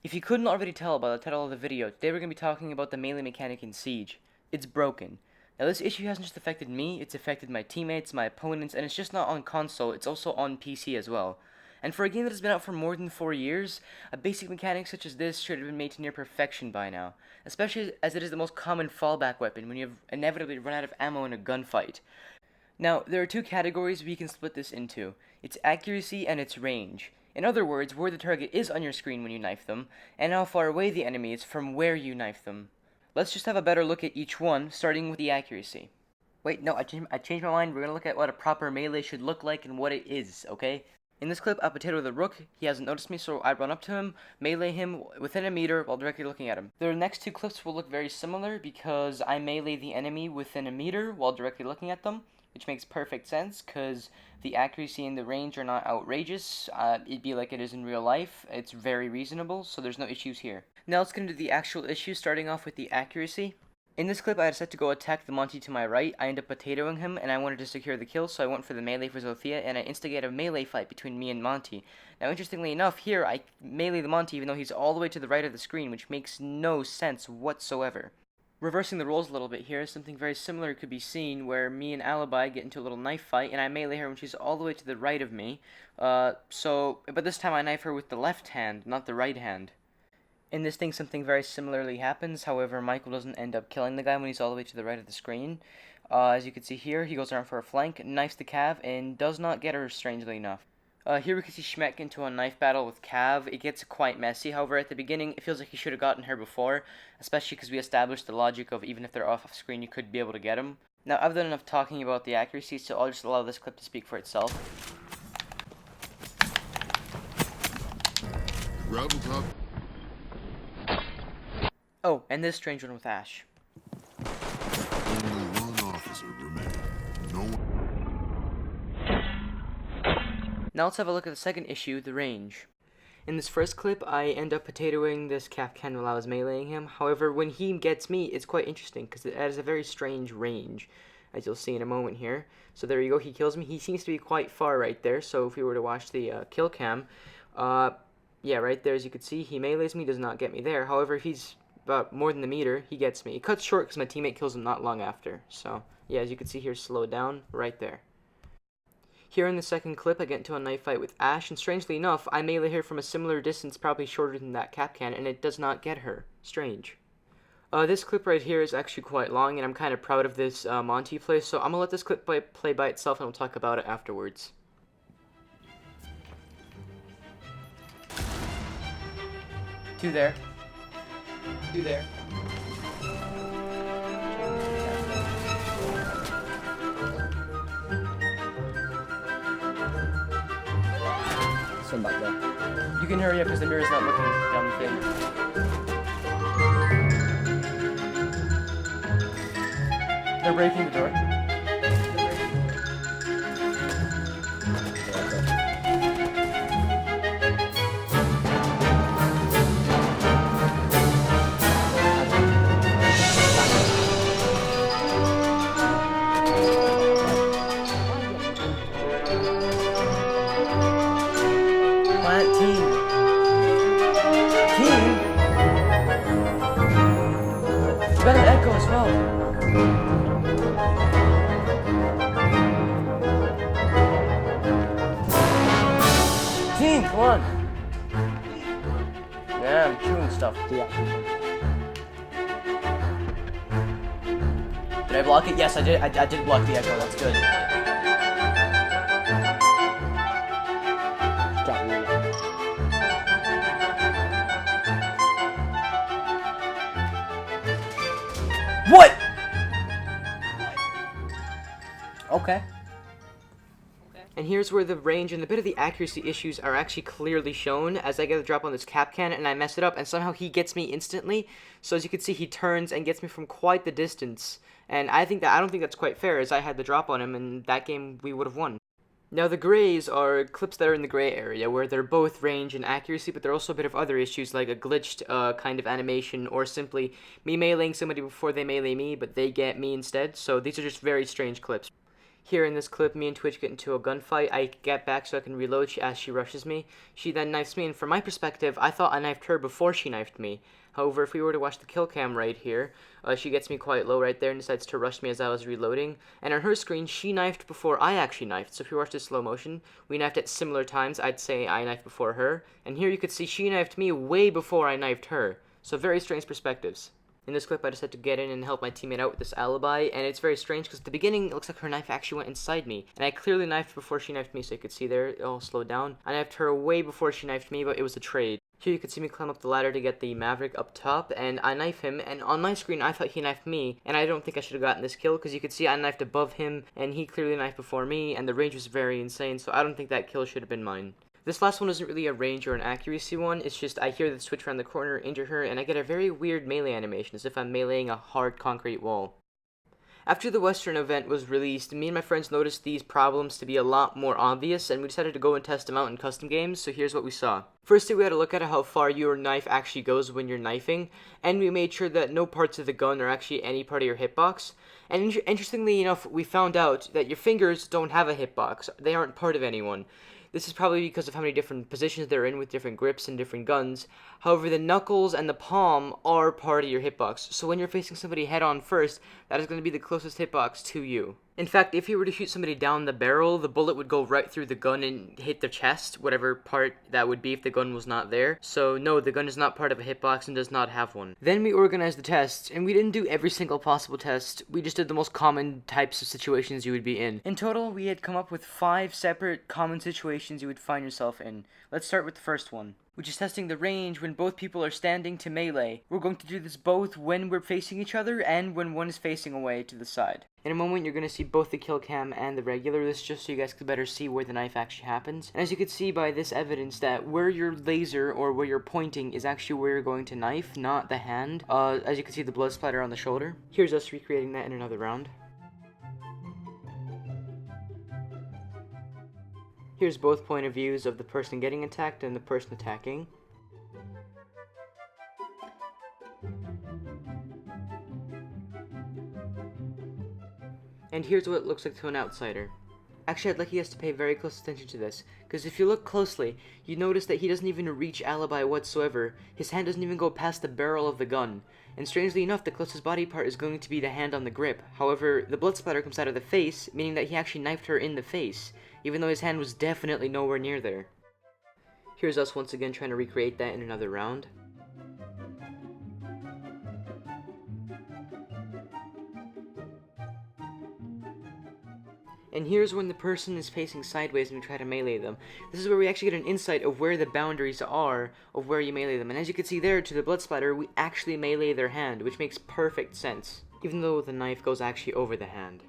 If you couldn't already tell by the title of the video, today we're going to be talking about the melee mechanic in Siege. It's broken. Now this issue hasn't just affected me, it's affected my teammates, my opponents, and it's just not on console, it's also on PC as well. And for a game that has been out for more than 4 years, a basic mechanic such as this should have been made to near perfection by now, especially as it is the most common fallback weapon when you have inevitably run out of ammo in a gunfight. Now, there are two categories we can split this into. Its accuracy and its range. In other words, where the target is on your screen when you knife them, and how far away the enemy is from where you knife them. Let's just have a better look at each one, starting with the accuracy. Wait, no, I changed my mind. We're going to look at what a proper melee should look like and what it is, okay? In this clip, I potato the rook. He hasn't noticed me, so I run up to him, melee him within a meter while directly looking at him. The next two clips will look very similar because I melee the enemy within a meter while directly looking at them, which makes perfect sense because the accuracy and the range are not outrageous. It'd be like it is in real life. It's very reasonable, so there's no issues here. Now let's get into the actual issue, starting off with the accuracy. In this clip, I had set to go attack the Monty to my right. I ended up potatoing him, and I wanted to secure the kill, so I went for the melee for Zofia, and I instigate a melee fight between me and Monty. Now, interestingly enough, here, I melee the Monty even though he's all the way to the right of the screen, which makes no sense whatsoever. Reversing the roles a little bit here, something very similar could be seen where me and Alibi get into a little knife fight, and I melee her when she's all the way to the right of me. But this time I knife her with the left hand, not the right hand. In this thing, something very similarly happens. However, Michael doesn't end up killing the guy when he's all the way to the right of the screen. As you can see here, he goes around for a flank, knifes the Cav, and does not get her, strangely enough. Here we can see Schmeck get into a knife battle with Cav. It gets quite messy. However, at the beginning, it feels like he should have gotten her before, especially because we established the logic of even if they're off screen, you could be able to get them. Now, I've done enough talking about the accuracy, so I'll just allow this clip to speak for itself. Gravel top. Oh, and this strange one with Ash. Only one officer remained. No one. Now let's have a look at the second issue, the range. In this first clip, I end up potatoing this Kapkan while I was meleeing him. However, when he gets me, it's quite interesting because it has a very strange range, as you'll see in a moment here. So there you go, he kills me. He seems to be quite far right there, so if we were to watch the kill cam, yeah, right there as you can see, he melees me, does not get me there. However, if he's about more than a meter, he gets me. It cuts short because my teammate kills him not long after. So, yeah, as you can see here, slowed down right there. Here in the second clip, I get into a knife fight with Ash, and strangely enough, I melee her from a similar distance, probably shorter than that Kapkan, and it does not get her. Strange. This clip right here is actually quite long, and I'm kind of proud of this Monty play, so I'm going to let this clip play by itself, and we'll talk about it afterwards. Two there. Two there. Some back there. You can hurry up because the mirror's not looking down the thing. They're breaking the door. Team. You got an echo as well. Team, come on. Yeah, I'm chewing stuff. Yeah. Did I block it? Yes, I did. I did block the echo. That's good. What? Okay. And here's where the range and a bit of the accuracy issues are actually clearly shown as I get a drop on this Kapkan and I mess it up and somehow he gets me instantly. So as you can see, he turns and gets me from quite the distance. And I don't think that's quite fair as I had the drop on him and that game we would have won. Now the grays are clips that are in the gray area where they're both range and accuracy, but there are also a bit of other issues like a glitched kind of animation or simply me meleeing somebody before they melee me, but they get me instead. So these are just very strange clips. Here in this clip, me and Twitch get into a gunfight. I get back so I can reload as she rushes me. She then knifes me, and from my perspective, I thought I knifed her before she knifed me. However, if we were to watch the kill cam right here, she gets me quite low right there and decides to rush me as I was reloading. And on her screen, she knifed before I actually knifed. So if you watch this slow motion, we knifed at similar times. I'd say I knifed before her. And here you could see she knifed me way before I knifed her. So very strange perspectives. In this clip, I decided to get in and help my teammate out with this alibi, and it's very strange because at the beginning, it looks like her knife actually went inside me, and I clearly knifed before she knifed me, so you could see there, it all slowed down. I knifed her way before she knifed me, but it was a trade. Here you can see me climb up the ladder to get the Maverick up top, and I knife him, and on my screen, I thought he knifed me, and I don't think I should have gotten this kill, because you could see I knifed above him, and he clearly knifed before me, and the range was very insane, so I don't think that kill should have been mine. This last one isn't really a range or an accuracy one, it's just I hear the switch around the corner, injure her, and I get a very weird melee animation, as if I'm meleeing a hard concrete wall. After the Western event was released, me and my friends noticed these problems to be a lot more obvious, and we decided to go and test them out in custom games, so here's what we saw. Firstly, we had to look at how far your knife actually goes when you're knifing, and we made sure that no parts of the gun are actually any part of your hitbox. And interestingly enough, we found out that your fingers don't have a hitbox. They aren't part of anyone. This is probably because of how many different positions they're in with different grips and different guns. However, the knuckles and the palm are part of your hitbox, so when you're facing somebody head-on first, that is going to be the closest hitbox to you. In fact, if you were to shoot somebody down the barrel, the bullet would go right through the gun and hit their chest, whatever part that would be if the gun was not there. So no, the gun is not part of a hitbox and does not have one. Then we organized the tests, and we didn't do every single possible test, we just did the most common types of situations you would be in. In total, we had come up with 5 separate common situations you would find yourself in. Let's start with the first one, which is testing the range when both people are standing to melee. We're going to do this both when we're facing each other and when one is facing away to the side. In a moment, you're going to see both the kill cam and the regular. This just so you guys could better see where the knife actually happens. And as you can see by this evidence that where your laser or where you're pointing is actually where you're going to knife, not the hand. As you can see the blood splatter on the shoulder. Here's us recreating that in another round. Here's both point of views of the person getting attacked and the person attacking. And here's what it looks like to an outsider. Actually, I'd like you guys to pay very close attention to this, because if you look closely, you notice that he doesn't even reach alibi whatsoever. His hand doesn't even go past the barrel of the gun. And strangely enough, the closest body part is going to be the hand on the grip. However, the blood splatter comes out of the face, meaning that he actually knifed her in the face, even though his hand was definitely nowhere near there. Here's us once again trying to recreate that in another round. And here's when the person is facing sideways and we try to melee them. This is where we actually get an insight of where the boundaries are of where you melee them. And as you can see there, to the blood splatter, we actually melee their hand, which makes perfect sense, even though the knife goes actually over the hand.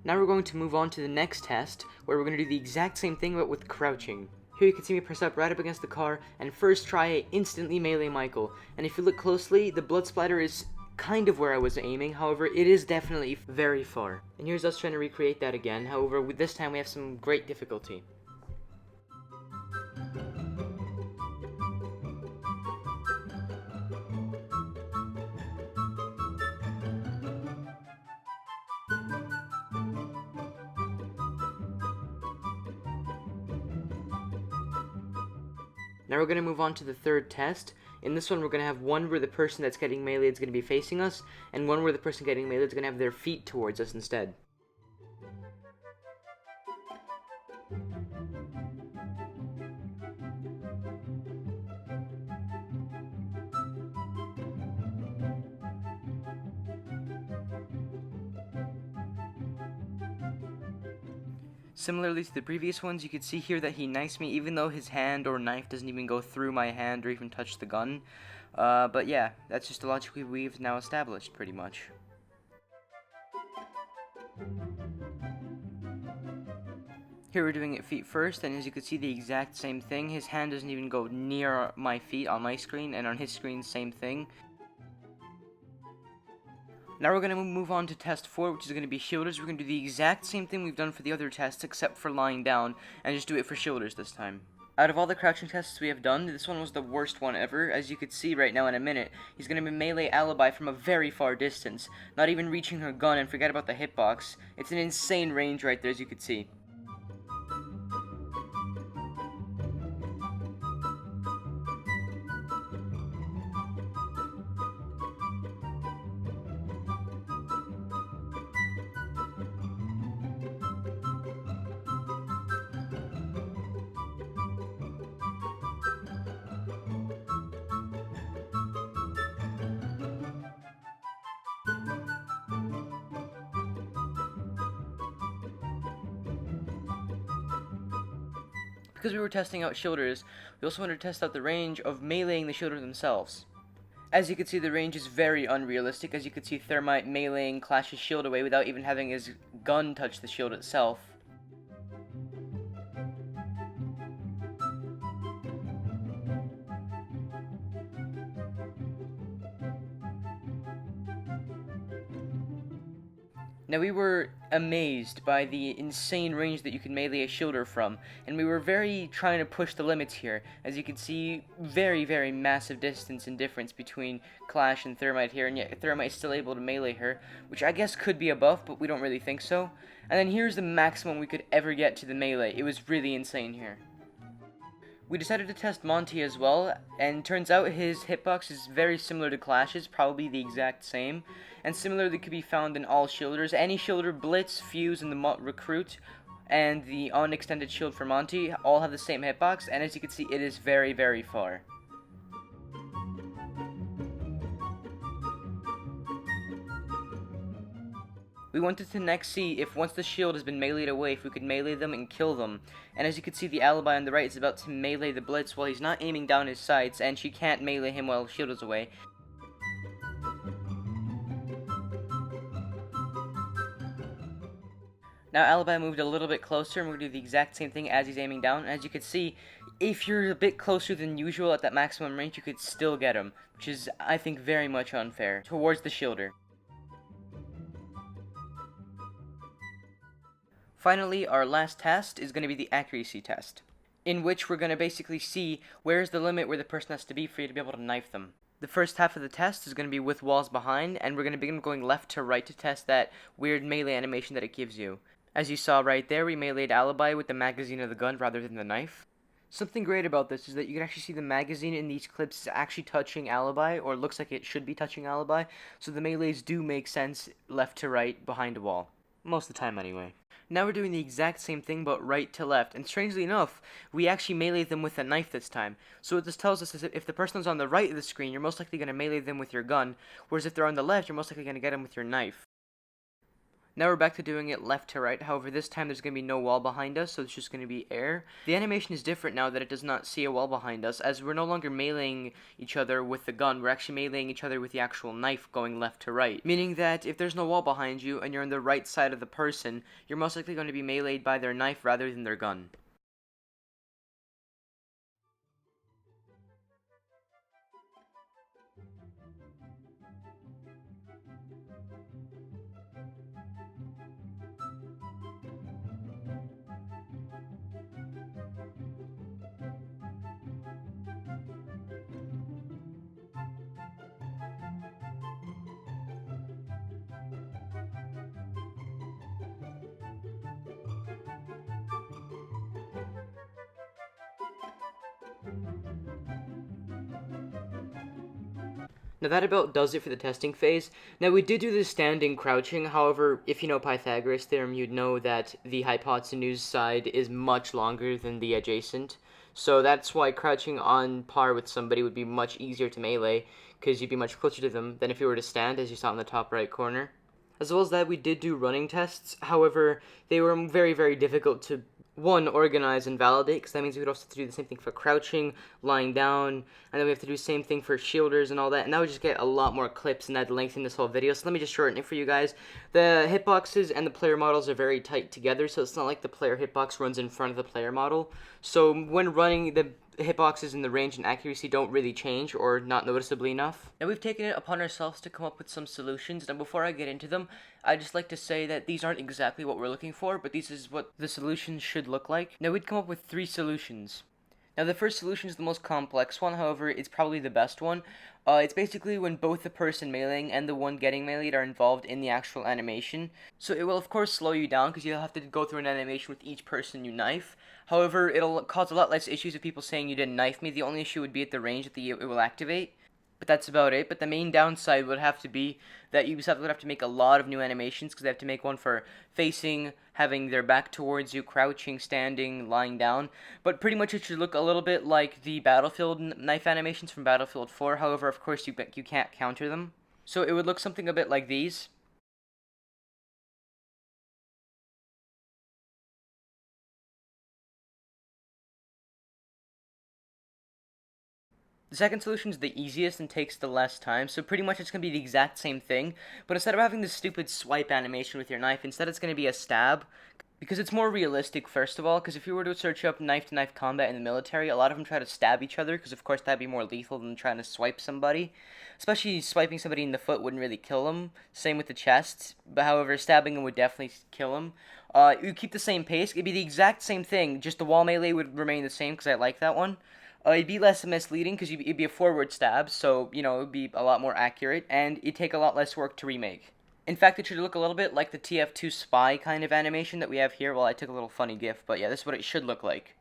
Now we're going to move on to the next test, where we're going to do the exact same thing but with crouching. Here you can see me press up right up against the car, and first try I instantly melee Michael. And if you look closely, the blood splatter is kind of where I was aiming, however, it is definitely very far. And here's us trying to recreate that again, however, with this time we have some great difficulty. Now we're going to move on to the third test. In this one, we're going to have one where the person that's getting melee is going to be facing us, and one where the person getting melee is going to have their feet towards us instead. Similarly to the previous ones, you can see here that he knifes me even though his hand or knife doesn't even go through my hand or even touch the gun. But yeah, that's just a logic we've now established, pretty much. Here we're doing it feet first, and as you can see the exact same thing. His hand doesn't even go near my feet on my screen, and on his screen, same thing. Now we're going to move on to test 4, which is going to be shoulders. We're going to do the exact same thing we've done for the other tests, except for lying down, and just do it for shoulders this time. Out of all the crouching tests we have done, this one was the worst one ever. As you could see right now in a minute, he's going to melee Alibi from a very far distance, not even reaching her gun, and forget about the hitbox. It's an insane range right there, as you could see. Because we were testing out shielders, we also wanted to test out the range of meleeing the shielder themselves. As you can see, the range is very unrealistic. As you can see, Thermite meleeing Clash's shield away without even having his gun touch the shield itself. Now, we were amazed by the insane range that you can melee a shielder from, and we were very trying to push the limits here. As you can see, very massive distance and difference between Clash and Thermite here, and yet Thermite is still able to melee her, which I guess could be a buff, but we don't really think so. And then here's the maximum we could ever get to the melee. It was really insane here. We decided to test Monty as well, and turns out his hitbox is very similar to Clash's, probably the exact same, and similarly could be found in all shielders. Any shielder, Blitz, Fuse, and the Recruit, and the unextended shield for Monty all have the same hitbox, and as you can see, it is very far. We wanted to next see if once the shield has been meleeed away, if we could melee them and kill them. And as you can see, the Alibi on the right is about to melee the Blitz while he's not aiming down his sights, and she can't melee him while the shield is away. Now Alibi moved a little bit closer, and we're going to do the exact same thing as he's aiming down. And as you can see, if you're a bit closer than usual at that maximum range, you could still get him, which is, I think, very much unfair towards the shielder. Finally, our last test is going to be the accuracy test, in which we're going to basically see where's the limit where the person has to be for you to be able to knife them. The first half of the test is going to be with walls behind, and we're going to begin going left to right to test that weird melee animation that it gives you. As you saw right there, we meleeed Alibi with the magazine of the gun rather than the knife. Something great about this is that you can actually see the magazine in these clips is actually touching Alibi, or it looks like it should be touching Alibi, so the melees do make sense left to right behind a wall. Most of the time anyway. Now we're doing the exact same thing but right to left, and strangely enough, we actually melee them with a knife this time. So what this tells us is that if the person's on the right of the screen, you're most likely going to melee them with your gun, whereas if they're on the left, you're most likely going to get them with your knife. Now we're back to doing it left to right, however this time there's going to be no wall behind us, so it's just going to be air. The animation is different now that it does not see a wall behind us, as we're no longer meleeing each other with the gun, we're actually meleeing each other with the actual knife going left to right. Meaning that if there's no wall behind you and you're on the right side of the person, you're most likely going to be meleeed by their knife rather than their gun. Now that about does it for the testing phase. Now we did do the standing crouching, however, if you know Pythagoras theorem, you'd know that the hypotenuse side is much longer than the adjacent. So that's why crouching on par with somebody would be much easier to melee, because you'd be much closer to them than if you were to stand, as you saw in the top right corner. As well as that, we did do running tests, however, they were very difficult to one, organize and validate, because that means we would also have to do the same thing for crouching, lying down, and then we have to do the same thing for shielders and all that, and that would just get a lot more clips and that'd lengthen this whole video, so let me just shorten it for you guys. The hitboxes and the player models are very tight together, so it's not like the player hitbox runs in front of the player model, so when running, the hitboxes and the range and accuracy don't really change, or not noticeably enough. Now we've taken it upon ourselves to come up with some solutions, and before I get into them, I'd just like to say that these aren't exactly what we're looking for, but this is what the solutions should look like. Now we'd come up with 3 solutions. Now, the first solution is the most complex one, however, it's probably the best one. It's basically when both the person meleeing and the one getting meleeed are involved in the actual animation. So it will, of course, slow you down because you'll have to go through an animation with each person you knife. However, it'll cause a lot less issues of people saying you didn't knife me. The only issue would be at the range that it will activate. But that's about it. But the main downside would have to be that Ubisoft would have to make a lot of new animations because they have to make one for facing, having their back towards you, crouching, standing, lying down. But pretty much it should look a little bit like the Battlefield knife animations from Battlefield 4. However, of course, you can't counter them. So it would look something a bit like these. The second solution is the easiest and takes the less time, so pretty much it's going to be the exact same thing, but instead of having this stupid swipe animation with your knife, instead it's going to be a stab, because it's more realistic, first of all, because if you were to search up knife-to-knife combat in the military, a lot of them try to stab each other, because of course that'd be more lethal than trying to swipe somebody. Especially swiping somebody in the foot wouldn't really kill them, same with the chest, but however, stabbing them would definitely kill them. You keep the same pace, it'd be the exact same thing, just the wall melee would remain the same, because I like that one. It'd be less misleading because it'd be a forward stab, so, you know, it'd be a lot more accurate, and it'd take a lot less work to remake. In fact, it should look a little bit like the TF2 spy kind of animation that we have here. Well, I took a little funny gif, but yeah, this is what it should look like.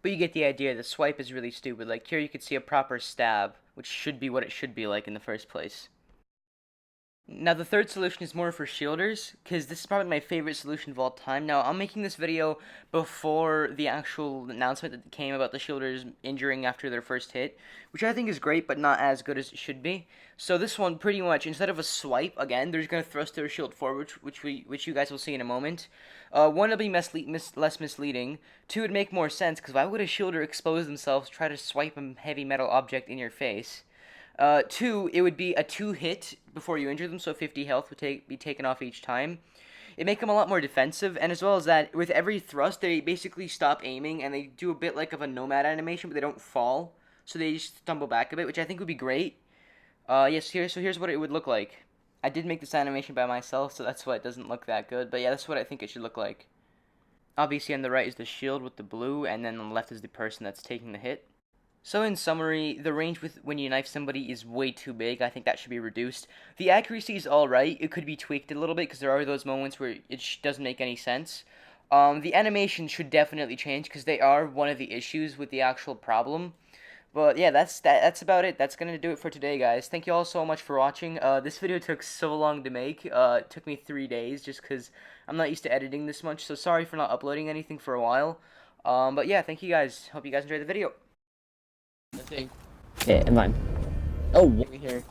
But you get the idea, the swipe is really stupid. Like, here you could see a proper stab, which should be what it should be like in the first place. Now, the third solution is more for shielders, because this is probably my favorite solution of all time. Now, I'm making this video before the actual announcement that came about the shielders injuring after their first hit, which I think is great, but not as good as it should be. So this one, pretty much, instead of a swipe, again, they're just going to thrust their shield forward, which you guys will see in a moment. One, it'll be less misleading. Two, it'd make more sense, because why would a shielder expose themselves, try to swipe a heavy metal object in your face? Two, it would be a 2-hit before you injure them, so 50 health would be taken off each time. It make them a lot more defensive, and as well as that, with every thrust, they basically stop aiming, and they do a bit like of a nomad animation, but they don't fall, so they just stumble back a bit, which I think would be great. Yes, here's what it would look like. I did make this animation by myself, so that's why it doesn't look that good, but yeah, that's what I think it should look like. Obviously, on the right is the shield with the blue, and then on the left is the person that's taking the hit. So in summary, the range with when you knife somebody is way too big. I think that should be reduced. The accuracy is alright. It could be tweaked a little bit because there are those moments where it doesn't make any sense. The animation should definitely change because they are one of the issues with the actual problem. But yeah, that's about it. That's gonna do it for today, guys. Thank you all so much for watching. This video took so long to make. It took me 3 days just because I'm not used to editing this much. So sorry for not uploading anything for a while. But yeah, thank you guys. Hope you guys enjoyed the video. I think. Okay, and mine. Oh, here.